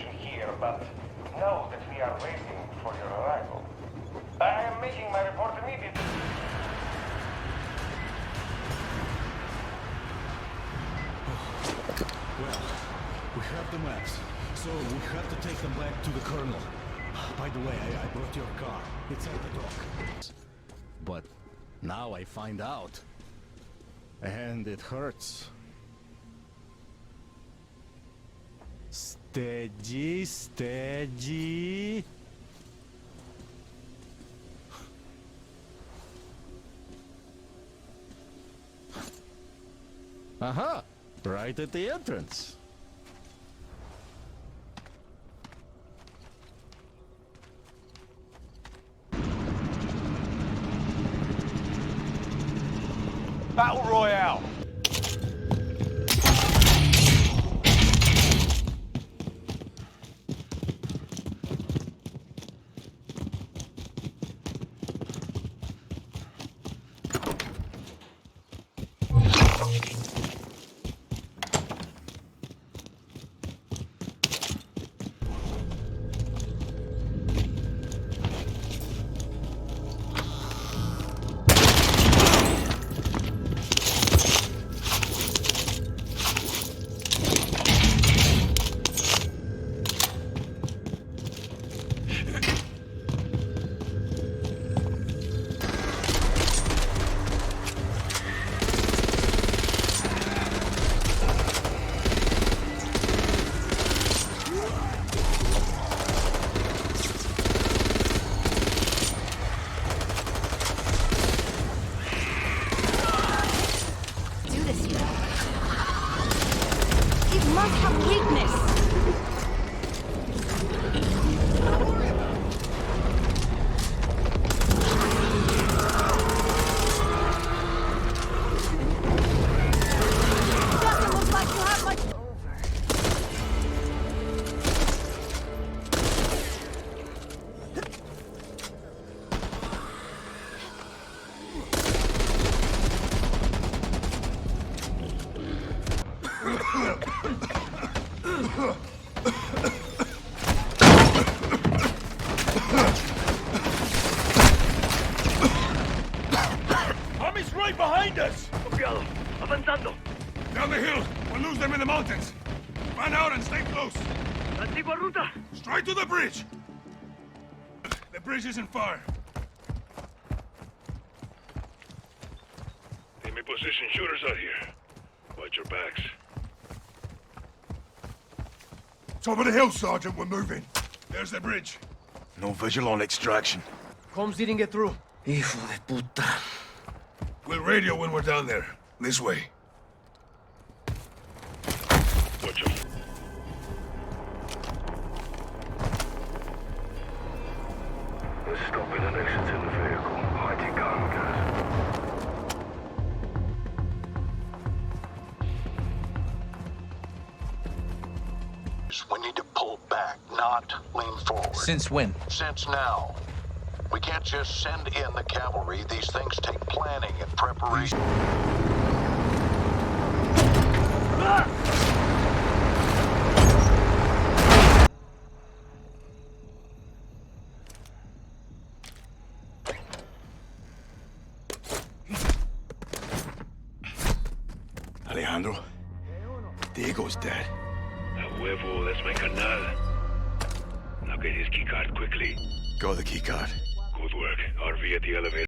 situation here, but know that we are waiting for your arrival. I am making my report immediately. Well, we have the maps, so we have to take them back to the Colonel. By the way, I brought your car. It's at the dock. But now I find out. And it hurts. Steady, steady. Aha! Right at the entrance. Battle Royale. Must have weakness. Doesn't look like you have much over. Army's right behind us! Copiado. Avanzando. Down the hill! We'll lose them in the mountains! Fan out and stay close! Antigua ruta. Straight to the bridge! The bridge isn't far. They may position shooters out here. Watch your backs. Top of the hill, Sergeant, we're moving. There's the bridge. No visual on extraction. Comms didn't get through. Hijo de puta. We'll radio when we're down there. This way. Watch your... We're stopping and exiting the vehicle. Hide your gun, guys. We need to pull back, not lean forward. Since when? Since now. We can't just send in the cavalry. These things take planning and preparation. Alejandro, Diego's dead. A huevo, that's my canal. Now get his keycard quickly. Go the keycard. Good work. RV at the elevator.